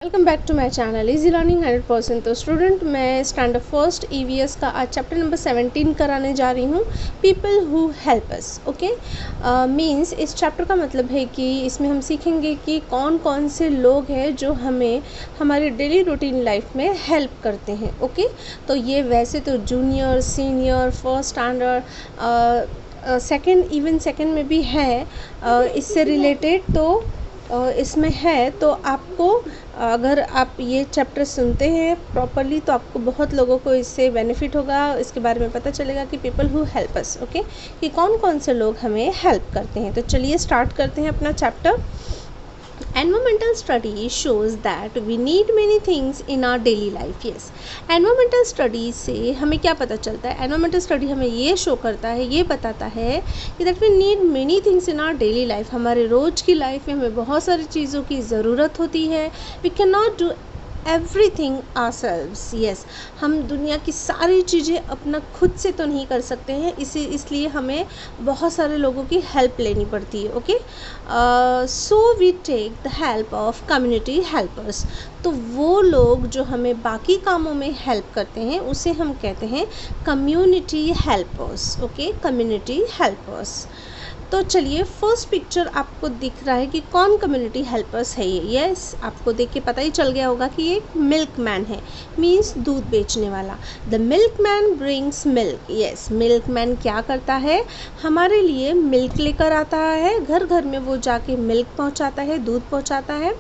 Welcome back to my channel easy learning 100%। तो student, मैं standard first EVS का आज चैप्टर नंबर 17 कराने जा रही हूँ, people who help us. Okay, means इस चैप्टर का मतलब है कि इसमें हम सीखेंगे कि कौन कौन से लोग हैं जो हमें हमारे डेली रूटीन लाइफ में हेल्प करते हैं। ओके, तो ये वैसे तो junior, senior, first standard, second, even second में भी है इससे रिलेटेड। तो इसमें है, तो आपको अगर आप ये चैप्टर सुनते हैं प्रॉपरली तो आपको बहुत लोगों को इससे बेनिफिट होगा, इसके बारे में पता चलेगा कि people who help us. Okay, कि कौन कौन से लोग हमें हेल्प करते हैं। तो चलिए स्टार्ट करते हैं अपना chapter. Environmental study shows that we need many things in our daily life. Yes, environmental study से हमें क्या पता चलता है? environmental study हमें ये शो करता है, ये बताता है कि that we need many things in our daily life. हमारे रोज़ की लाइफ में हमें बहुत सारी चीज़ों की ज़रूरत होती है। We cannot do everything ourselves. Yes, हम दुनिया की सारी चीज़ें अपना खुद से तो नहीं कर सकते हैं, इसलिए हमें बहुत सारे लोगों की हेल्प लेनी पड़ती है। Okay, so we take the help of community helpers. तो वो लोग जो हमें बाकी कामों में हेल्प करते हैं उसे हम कहते हैं community helpers. Okay, community helpers. तो चलिए, फर्स्ट पिक्चर आपको दिख रहा है कि कौन कम्युनिटी हेल्पर्स है ये। यस, आपको देख के पता ही चल गया होगा कि ये मिल्क मैन है, मीन्स दूध बेचने वाला। The milk man brings milk. Yes, milk man क्या करता है? हमारे लिए मिल्क लेकर आता है, घर घर में वो जाके मिल्क पहुंचाता है, दूध पहुंचाता है।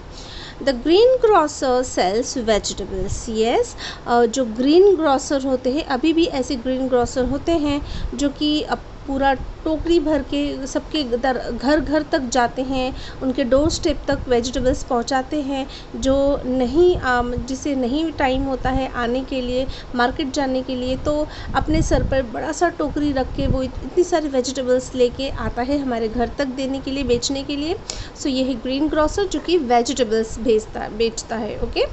The greengrocer sells vegetables. Yes, जो ग्रीन ग्रॉसर होते हैं, अभी भी ऐसे ग्रीन ग्रॉसर होते हैं जो कि पूरा टोकरी भर के सबके घर घर तक जाते हैं, उनके डोर स्टेप तक वेजिटेबल्स पहुंचाते हैं। जो नहीं जिसे नहीं टाइम होता है आने के लिए, मार्केट जाने के लिए, तो अपने सर पर बड़ा सा टोकरी रख के वो इतनी सारी वेजिटेबल्स लेके आता है हमारे घर तक देने के लिए, बेचने के लिए। सो ये है ग्रीन ग्रॉसर जो कि वेजिटेबल्स बेचता है। ओके,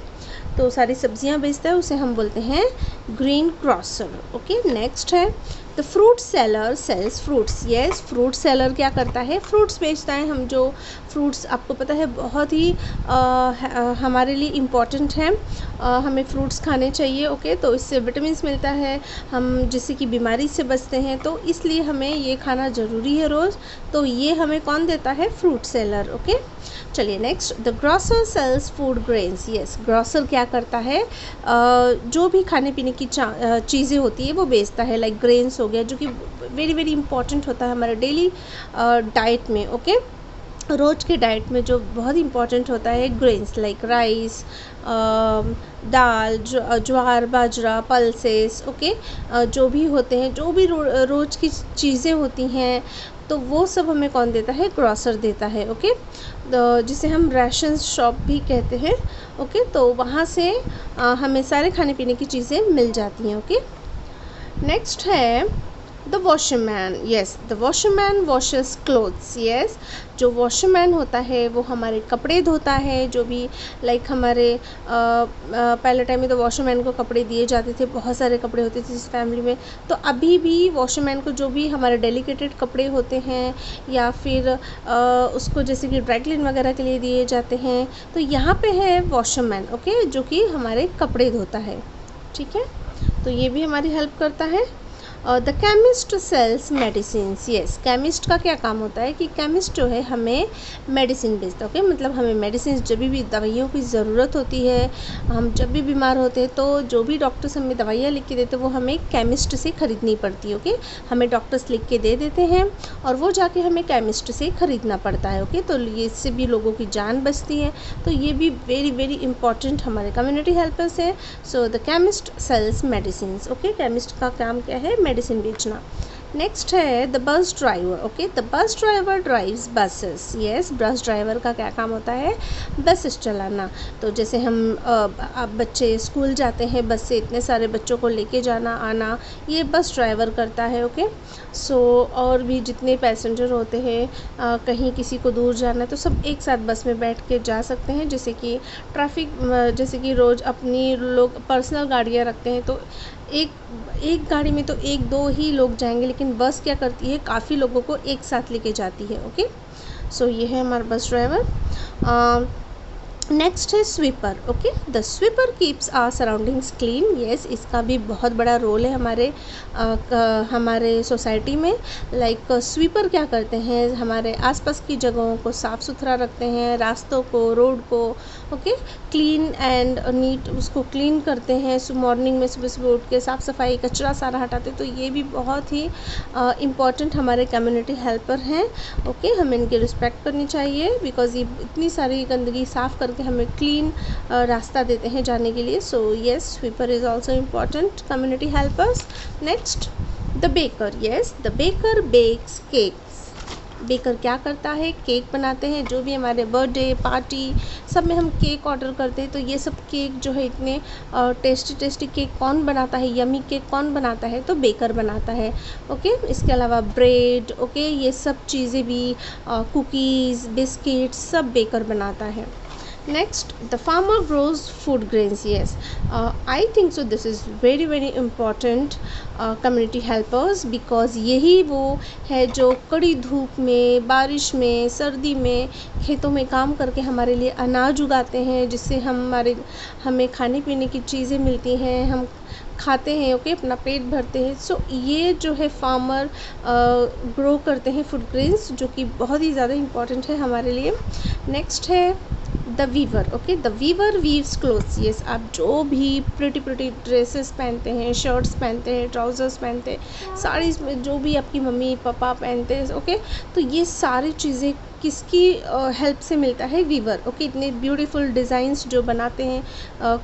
तो सारी सब्जियां बेचता है, उसे हम बोलते हैं ग्रीन ग्रॉसर। ओके, नेक्स्ट है the fruit seller sales fruits. Yes, fruit seller क्या करता है? फ्रूट्स बेचता है। हम जो फ्रूट्स, आपको पता है, बहुत ही हमारे लिए इम्पॉर्टेंट हैं। हमें फ्रूट्स खाने चाहिए। ओके, तो इससे विटामिन मिलता है, हम जिससे कि बीमारी से बचते हैं, तो इसलिए हमें ये खाना ज़रूरी है रोज़। तो ये हमें कौन देता है? Fruit seller. ओके, चलिए next, the grocer sells food grains. Yes, grocer क्या करता है? जो भी खाने पीने की चीज़ें होती है वो बेचता है, लाइक ग्रेन्स हो गया, जो कि वेरी वेरी इंपॉर्टेंट होता है हमारे डेली डाइट में। ओके, रोज़ के डाइट में जो बहुत इंपॉर्टेंट होता है, ग्रेन्स लाइक राइस, दाल, ज्वार, बाजरा, पल्सेस। ओके, जो भी होते हैं, जो भी रोज़ की चीज़ें होती हैं, तो वो सब हमें कौन देता है? ग्रॉसर देता है। ओके, जिसे हम राशन शॉप भी कहते हैं। ओके, तो वहाँ से हमें सारे खाने पीने की चीज़ें मिल जाती हैं। ओके, नेक्स्ट है the washerman. Yes, the washerman washes clothes. Yes, जो वॉशरमैन होता है वो हमारे कपड़े धोता है, जो भी लाइक हमारे पहले टाइम में तो वॉशरमैन को कपड़े दिए जाते थे, बहुत सारे कपड़े होते थे इस फैमिली में। तो अभी भी वॉशरमैन को जो भी हमारे डेलिकेटेड कपड़े होते हैं या फिर उसको जैसे कि ड्राई क्लीन वगैरह के लिए दिए जाते हैं, तो यहाँ पे है वॉशरमैन। ओके, जो कि हमारे कपड़े धोता है। ठीक है, तो ये भी हमारी हेल्प करता है। The chemist sells medicines. Yes, chemist का क्या काम होता है कि केमिस्ट जो है हमें मेडिसिन बेचता है। ओके, मतलब हमें मेडिसिन, जब भी दवाइयों की ज़रूरत होती है, हम जब भी बीमार होते हैं, तो जो भी डॉक्टर्स हमें दवाइयाँ लिख के देते हैं वो हमें केमिस्ट से ख़रीदनी पड़ती है। ओके, हमें डॉक्टर्स लिख के दे देते हैं और वो जाके हमें केमिस्ट से ख़रीदना पड़ता है। ओके, तो ये इससे भी लोगों की जान बचती है। तो ये भी वेरी वेरी इंपॉर्टेंट हमारे कम्युनिटी हेल्पर्स है। So the chemist sells medicines. Okay, chemist का काम क्या है? मेडिसिन बेचना। नेक्स्ट है the bus driver. Okay, the bus driver drives buses. Yes, bus driver का क्या काम होता है? बसेस चलाना। तो जैसे हम अब बच्चे स्कूल जाते हैं, बस से इतने सारे बच्चों को लेके जाना आना, ये बस ड्राइवर करता है। ओके, सो और भी जितने पैसेंजर होते हैं, कहीं किसी को दूर जाना है तो सब एक साथ बस में बैठ के जा सकते हैं। जैसे कि ट्रैफिक, जैसे कि रोज़ अपनी लोग पर्सनल गाड़ियाँ रखते हैं, तो एक गाड़ी में तो एक दो ही लोग जाएंगे, लेकिन बस क्या करती है? काफ़ी लोगों को एक साथ लेके जाती है। ओके, सो ये है हमारा बस ड्राइवर। नेक्स्ट है sweeper. Okay, the sweeper keeps our surroundings clean. Yes, इसका भी बहुत बड़ा रोल है हमारे सोसाइटी में। लाइक स्वीपर क्या करते हैं, हमारे आसपास की जगहों को साफ़ सुथरा रखते हैं, रास्तों को, रोड को ओके क्लीन एंड नीट उसको क्लीन करते हैं। मॉर्निंग में सुबह सुबह उठ के साफ़ सफाई, कचरा सारा हटाते, तो ये भी बहुत ही इम्पॉर्टेंट हमारे कम्युनिटी हेल्पर हैं। ओके, हमें इनकी रिस्पेक्ट करनी चाहिए बिकॉज ये इतनी सारी गंदगी साफ़ करके हमें क्लीन रास्ता देते हैं जाने के लिए। So yes, sweeper is also important community helpers. Next, the baker. Yes, the baker bakes cakes. Baker क्या करता है, केक बनाते हैं। जो भी हमारे बर्थडे पार्टी सब में हम केक ऑर्डर करते हैं, तो ये सब केक जो है इतने टेस्टी टेस्टी केक कौन बनाता है, यमी केक कौन बनाता है, तो बेकर बनाता है। ओके, इसके अलावा ब्रेड ओके ये सब चीज़ें भी कुकीज़ बिस्किट्स सब बेकर बनाता है। Next, the farmer grows food grains. Yes, I think so this is very very important community helpers because यही वो है जो कड़ी धूप में, बारिश में, सर्दी में खेतों में काम करके हमारे लिए अनाज उगाते हैं, जिससे हमें खाने पीने की चीज़ें मिलती हैं, हम खाते हैं ओके अपना पेट भरते हैं। सो ये जो है फार्मर ग्रो करते हैं फूड ग्रेन्स, जो कि बहुत ही ज़्यादा इम्पॉर्टेंट है हमारे लिए। नेक्स्ट है the weaver. Okay, the weaver weaves clothes. Yes, आप जो भी प्रिटी ड्रेसेस पहनते हैं, शर्ट्स पहनते हैं, ट्राउज़र्स पहनते हैं, साड़ीज़ में जो भी आपकी मम्मी पापा पहनते हैं ओके, तो ये सारी चीज़ें किसकी हेल्प से मिलता है, वीवर। ओके, इतने ब्यूटीफुल डिज़ाइंस जो बनाते हैं,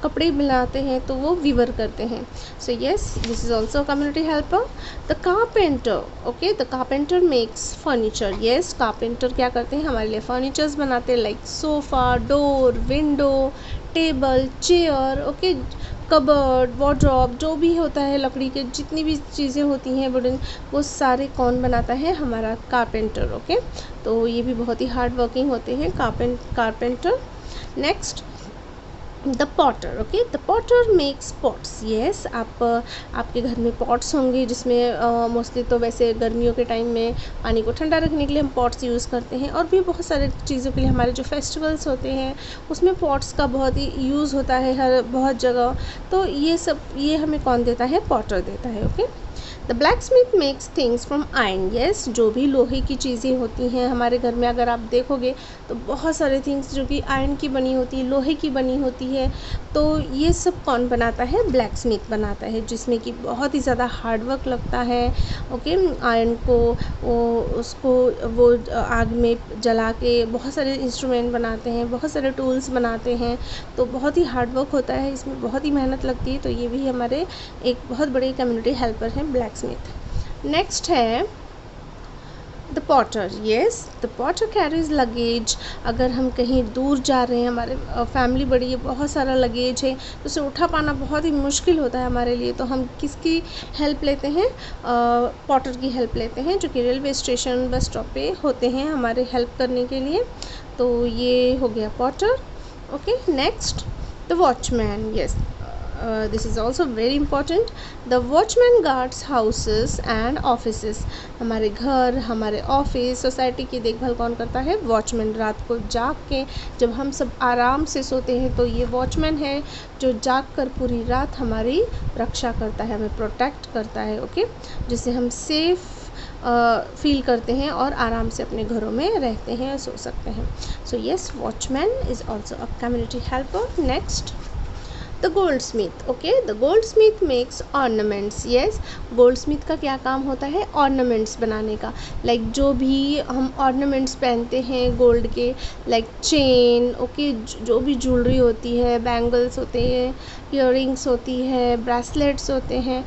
कपड़े बनाते हैं, तो वो वीवर करते हैं। So yes, this is also community helper. The carpenter. Okay, the carpenter makes furniture. Yes, carpenter क्या करते हैं, हमारे लिए फर्नीचर्स बनाते हैं, like sofa, door, window, table, chair okay, cupboard, wardrobe, जो भी होता है लकड़ी के जितनी भी चीज़ें होती हैं वुडन, वो सारे कौन बनाता है, हमारा कारपेंटर। ओके, तो ये भी बहुत ही हार्ड वर्किंग होते हैं carpenter. Next, the Potter. Okay, the Potter makes pots. Yes, आपके घर में पॉट्स होंगे जिसमें मोस्टली तो वैसे गर्मियों के टाइम में पानी को ठंडा रखने के लिए हम पॉट्स यूज़ करते हैं, और भी बहुत सारे चीज़ों के लिए हमारे जो फेस्टिवल्स होते हैं उसमें पॉट्स का बहुत ही यूज़ होता है हर बहुत जगह। तो ये हमें कौन देता है, पॉटर देता है। Okay, the black Smith makes things from iron. Yes, जो भी लोहे की चीज़ें होती हैं हमारे घर में, अगर आप देखोगे तो बहुत सारे थिंग्स जो कि आयरन की बनी होती है, लोहे की बनी होती है, तो ये सब कौन बनाता है, ब्लैक स्मिथ बनाता है, जिसमें कि बहुत ही ज़्यादा हार्ड वर्क लगता है। ओके, आयरन को वो आग में जला के बहुत सारे इंस्ट्रूमेंट बनाते हैं, बहुत सारे टूल्स बनाते हैं, तो बहुत ही हार्ड वर्क होता है, इसमें बहुत ही मेहनत लगती है। तो ये भी हमारे एक बहुत बड़े कम्युनिटी हेल्पर हैं, ब्लैक स्मिथ। नेक्स्ट है the Potter. Yes, the Potter carries luggage. अगर हम कहीं दूर जा रहे हैं, हमारे फैमिली बड़ी है, बहुत सारा लगेज है, तो उसे उठा पाना बहुत ही मुश्किल होता है हमारे लिए, तो हम किसकी हेल्प लेते हैं, पॉटर की हेल्प लेते हैं, जो कि रेलवे स्टेशन बस स्टॉप पे होते हैं हमारे हेल्प करने के लिए। तो ये हो गया Potter. Okay, next the watchman. Yes, this is also very important. The watchman guards houses and offices. हमारे घर, हमारे ऑफिस, सोसाइटी की देखभाल कौन करता है, वॉचमैन। रात को जाग के जब हम सब आराम से सोते हैं, तो ये वॉचमैन है जो जाग कर पूरी रात हमारी रक्षा करता है, हमें प्रोटेक्ट करता है। ओके, जिससे हम सेफ़ फील करते हैं और आराम से अपने घरों में रहते हैं, सो सकते हैं। So yes, watchman is also a community helper. Next, the gold Smith. Okay, the gold Smith makes ornaments. Yes, gold Smith का क्या काम होता है, ऑर्नामेंट्स बनाने का। लाइक जो भी हम ऑर्नामेंट्स पहनते हैं गोल्ड के, लाइक चेन ओके, जो भी ज्वेलरी होती है, बैंगल्स होते हैं, ईयरिंग्स होती है, ब्रेसलेट्स होते हैं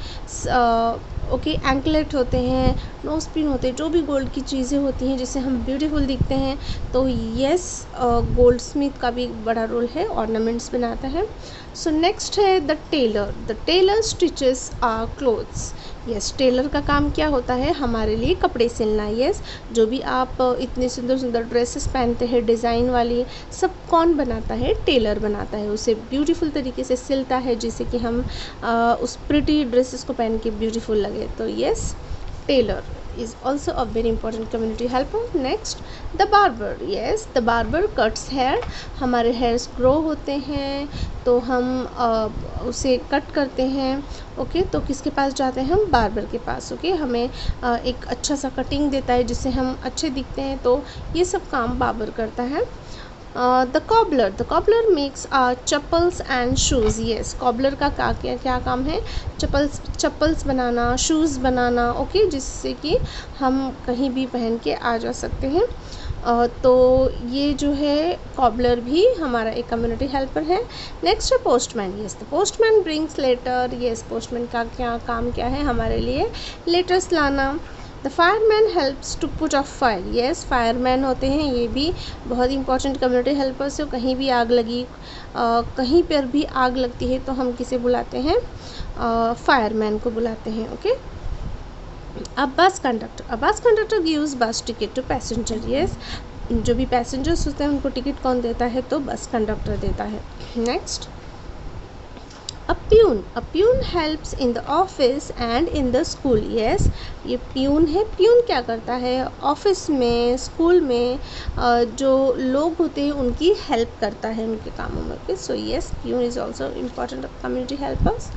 ओके, एंकलेट होते हैं, नोज पिन होते हैं, जो भी गोल्ड की चीज़ें होती हैं जिससे हम ब्यूटीफुल दिखते हैं, तो येस गोल्ड स्मिथ का भी बड़ा रोल है, ऑर्नामेंट्स बनाता है। सो नेक्स्ट है the tailor. The tailor stitches our clothes. Yes, tailor का काम क्या होता है, हमारे लिए कपड़े सिलना। यस, जो भी आप इतने सुंदर सुंदर ड्रेसेस पहनते हैं डिज़ाइन वाली, सब कौन बनाता है, टेलर बनाता है, उसे ब्यूटीफुल तरीके से सिलता है जिससे कि हम उस प्रिटी ड्रेसेस को पहन के ब्यूटीफुल लगे। तो yes, tailor. is also a very important community helper. Next, the barber. Yes, the barber cuts hair. हमारे hairs grow होते हैं तो हम उसे कट करते हैं. ओके, तो किसके पास जाते हैं हम? बार्बर के पास. ओके, हमें एक अच्छा सा कटिंग देता है जिससे हम अच्छे दिखते हैं. तो ये सब काम बार्बर करता है. The cobbler makes chappals and shoes. Yes, cobbler का क्या काम है? चप्पल्स बनाना, शूज़ बनाना. ओके, जिससे कि हम कहीं भी पहन के आ जा सकते हैं. तो ये जो है कॉबलर भी हमारा एक कम्युनिटी हेल्पर है. नेक्स्ट है postman. Yes, the postman brings letter. Yes, postman का काम क्या है? हमारे लिए लेटर्स लाना. The fireman helps to put off fire. Yes, fireman होते हैं, ये भी बहुत इंपॉर्टेंट कम्युनिटी हेल्पर्स है. कहीं भी आग लगी, कहीं पर भी आग लगती है तो हम किसे बुलाते हैं? फायरमैन को बुलाते हैं. ओके, अब bus conductor gives bus ticket to passenger. Yes, जो भी पैसेंजर्स होते हैं उनको टिकट कौन देता है? तो बस कंडक्टर देता है. Next, a peon helps in the office and in the school. Yes, ये प्यून है. प्यून क्या करता है? ऑफिस में, स्कूल में जो लोग होते हैं उनकी हेल्प करता है उनके कामों में. Okay, so yes, peon is also important community helpers.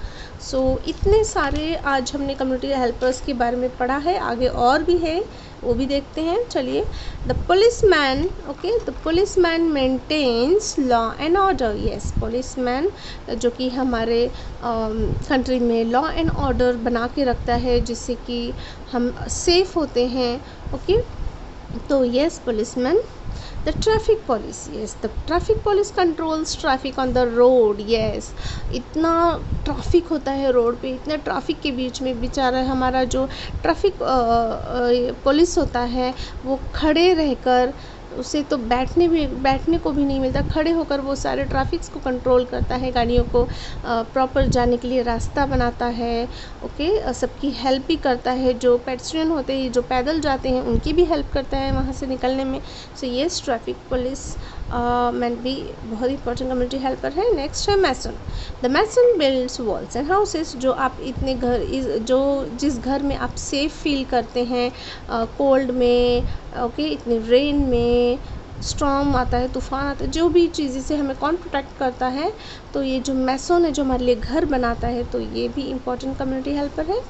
So इतने सारे आज हमने कम्युनिटी हेल्पर्स के बारे में पढ़ा है. आगे और भी है, वो भी देखते हैं. चलिए, the policeman. Okay, the policeman maintains law and order. Yes, policeman जो कि हमारे कंट्री में लॉ एंड ऑर्डर बना के रखता है जिससे कि हम सेफ होते हैं. ओके, तो yes, policeman. The traffic police. Yes, the traffic police controls traffic on the road. Yes, इतना ट्रैफिक होता है रोड पे, इतने ट्रैफिक के बीच में बेचारा हमारा जो ट्रैफिक पुलिस होता है वो खड़े रहकर, उसे तो बैठने को भी नहीं मिलता, खड़े होकर वो सारे ट्रैफिक्स को कंट्रोल करता है, गाड़ियों को प्रॉपर जाने के लिए रास्ता बनाता है. ओके, सबकी हेल्प भी करता है. जो पेडेस्ट्रियन होते हैं, जो पैदल जाते हैं, उनकी भी हेल्प करता है वहाँ से निकलने में. So yes, traffic police man भी बहुत इंपॉर्टेंट कम्युनिटी हेल्पर है. नेक्स्ट है mason. The mason builds walls and houses. जो आप इतने जिस घर में आप सेफ फील करते हैं कोल्ड में, ओके, इतने रेन में, स्टॉर्म आता है, तूफ़ान आता है, जो भी चीज़ें से हमें कौन प्रोटेक्ट करता है? तो ये जो मैसन है जो हमारे लिए घर बनाता है, तो ये भी इंपॉर्टेंट कम्युनिटी हेल्पर है.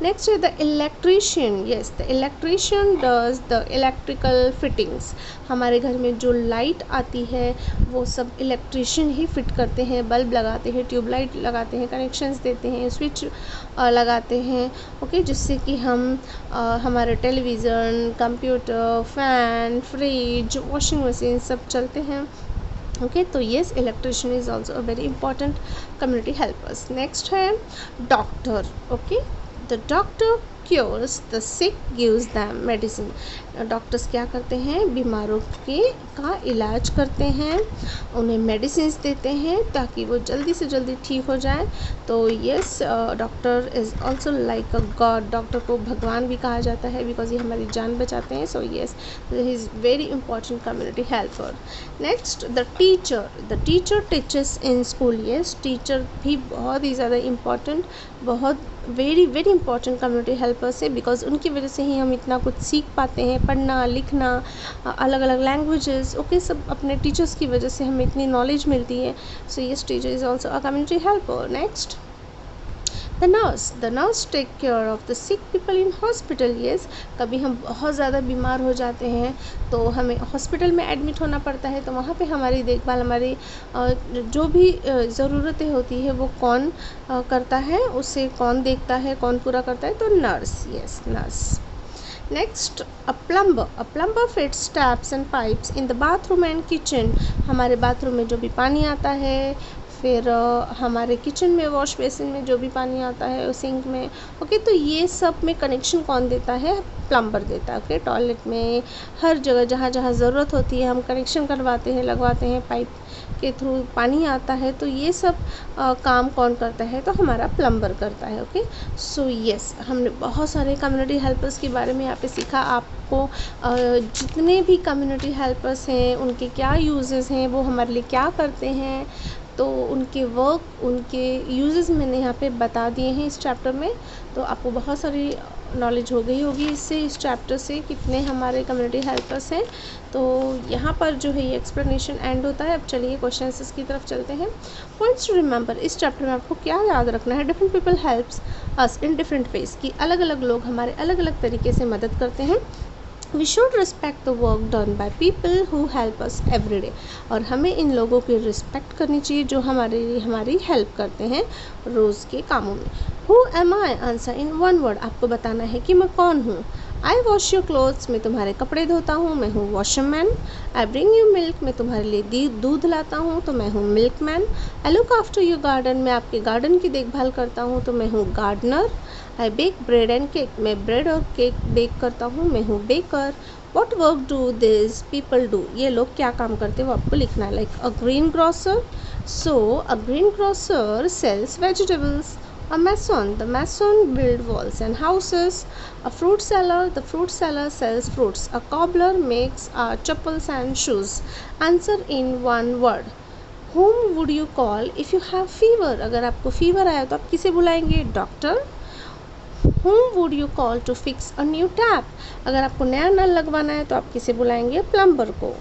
नेक्स्ट है the electrician. Yes, the electrician does the electrical fittings. हमारे घर में जो लाइट आती है वो सब इलेक्ट्रीशियन ही फिट करते हैं. बल्ब लगाते हैं, ट्यूबलाइट लगाते हैं, कनेक्शंस देते हैं, स्विच लगाते हैं. ओके, जिससे कि हम हमारे television, computer, fan, fridge, washing machine सब चलते हैं. ओके, तो yes, electrician is also a very important community helpers. Next है doctor. Okay, the doctor cures the sick, gives them medicine. Doctors क्या करते हैं? बीमारों का इलाज करते हैं, उन्हें मेडिसिन देते हैं ताकि वो जल्दी से जल्दी ठीक हो जाए. तो yes, doctor is also like a God. Doctor को भगवान भी कहा जाता है बिकॉज ये हमारी जान बचाते हैं. So yes, he is very important community helper. Next, the teacher. The teacher teaches in school. Yes, teacher भी बहुत ही ज़्यादा इंपॉर्टेंट, बहुत very very important community helpers है बिकॉज उनकी वजह से ही हम इतना कुछ सीख पाते हैं, पढ़ना लिखना, अलग अलग लैंग्वेजेस. ओके, सब अपने टीचर्स की वजह से हमें इतनी नॉलेज मिलती है. So yes, teacher is also a community helper. Next, the nurse take care of the sick people in hospital. Yes, कभी हम बहुत ज़्यादा बीमार हो जाते हैं तो हमें हॉस्पिटल में एडमिट होना पड़ता है. तो वहाँ पे हमारी देखभाल, हमारी जो भी ज़रूरतें होती है वो कौन करता है, उसे कौन देखता है, कौन पूरा करता है? तो nurse. Yes, nurse. Next, a plumber fits taps and pipes in the bathroom and kitchen. हमारे बाथरूम में जो भी पानी आता है, फिर हमारे किचन में, वॉश बेसिन में जो भी पानी आता है, सिंक में. ओके, तो ये सब में कनेक्शन कौन देता है? प्लम्बर देता है. ओके, टॉयलेट में, हर जगह जहाँ जहाँ ज़रूरत होती है हम कनेक्शन करवाते हैं, लगवाते हैं, पाइप के थ्रू पानी आता है. तो ये सब काम कौन करता है? तो हमारा प्लम्बर करता है. ओके, सो येस, हमने बहुत सारे कम्युनिटी हेल्पर्स के बारे में यहाँ पे सीखा. आपको जितने भी कम्युनिटी हेल्पर्स हैं उनके क्या यूजेस हैं, वो हमारे लिए क्या करते हैं, तो उनके वर्क, उनके यूजेस मैंने यहाँ पे बता दिए हैं इस चैप्टर में. तो आपको बहुत सारी नॉलेज हो गई होगी इससे, इस चैप्टर से कितने हमारे कम्युनिटी हेल्पर्स हैं। तो यहाँ पर जो है ये एक्सप्लेनेशन एंड होता है। अब चलिए क्वेश्चन आंसर्स की तरफ चलते हैं। पॉइंट्स टू रिमेंबर, इस चैप्टर में आपको क्या याद रखना है? Different people helps us in different ways, कि अलग अलग लोग हमारे अलग अलग तरीके से मदद करते हैं। We should respect the work done by people who help us every day, और हमें इन लोगों की रिस्पेक्ट करनी चाहिए जो हमारी हेल्प करते हैं रोज़ के कामों में। Who am I, answer in one word, आपको बताना है कि मैं कौन हूँ। आई वॉश योर क्लोथ्स, मैं तुम्हारे कपड़े धोता हूँ, मैं हूँ washerman. I bring you milk, मैं तुम्हारे लिए दूध लाता हूँ, तो मैं हूँ milkman. I look after your garden, मैं आपके गार्डन की देखभाल करता हूँ, तो मैं हूँ gardener. I bake bread and cake, मैं ब्रेड और केक बेक करता हूँ, मैं हूँ baker. What work do this people do, ये लोग क्या काम करते हैं वो आपको लिखना है। Like a greengrocer, so a greengrocer sells vegetables. A mason, the mason build walls and houses. A fruit seller, the fruit seller sells fruits. A cobbler makes chappals and shoes. Answer in one word. Whom would you call if you have fever? अगर आपको fever आया तो आप किसे बुलाएंगे? Doctor. Whom would you call to fix a new tap? अगर आपको नया नल लगवाना है तो आप किसे बुलाएंगे? प्लम्बर को।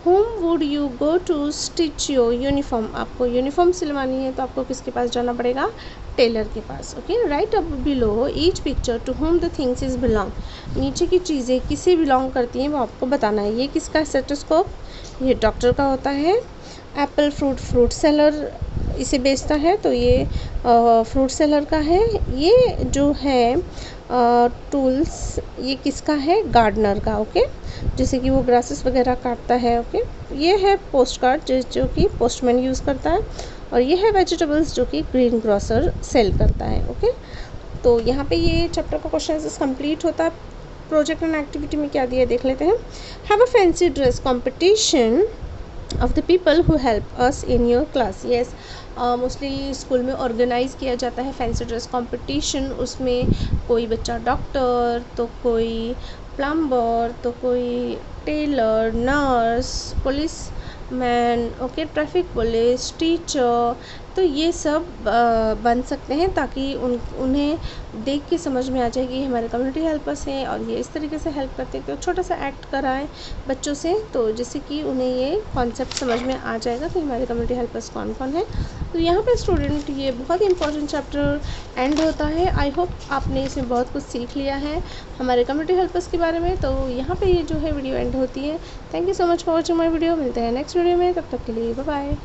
Whom would you go to stitch your uniform? आपको यूनिफॉर्म सिलवानी है तो आपको किसके पास जाना पड़ेगा? टेलर के पास। Okay, write up below each picture to whom the things is belong. नीचे की चीज़ें किसे बिलोंग करती हैं वो आपको बताना है। ये किसका स्टेथोस्कोप? ये डॉक्टर का होता है। एप्पल फ्रूट सेलर इसे बेचता है, तो ये फ्रूट सेलर का है। ये जो है टूल्स, ये किसका है? गार्डनर का। ओके, जैसे कि वो ग्रासेस वगैरह काटता है। ओके, ये है पोस्ट कार्ड जो कि पोस्टमैन यूज़ करता है, और ये है वेजिटेबल्स जो कि ग्रीन ग्रोसर सेल करता है। ओके, तो यहाँ पे ये चैप्टर का क्वेश्चन आंसर्स कंप्लीट होता है। प्रोजेक्ट एंड एक्टिविटी में क्या दिया देख लेते हैं। Have a fancy dress competition of the people who help us in your class. Yes, mostly school में ऑर्गेनाइज़ किया जाता है फैंसी ड्रेस कंपटीशन। उसमें कोई बच्चा डॉक्टर, तो कोई प्लम्बर, तो कोई tailor, nurse, policeman, okay, traffic police, teacher, तो ये सब बन सकते हैं ताकि उन्हें देख के समझ में आ जाए कि हमारे कम्युनिटी हेल्पर्स हैं और ये इस तरीके से हेल्प करते हैं। तो छोटा सा एक्ट कराएं बच्चों से, तो जिससे कि उन्हें ये कॉन्सेप्ट समझ में आ जाएगा कि हमारे कम्युनिटी हेल्पर्स कौन कौन है। तो यहाँ पे स्टूडेंट ये बहुत ही इंपॉर्टेंट चैप्टर एंड होता है। आई होप आपने इसमें बहुत कुछ सीख लिया है हमारे कम्युनिटी हेल्पर्स के बारे में। तो यहाँ पे ये जो है वीडियो एंड होती है। Thank you so much for watching my video. मिलते हैं नेक्स्ट वीडियो में, तब तक के लिए बाय बाय।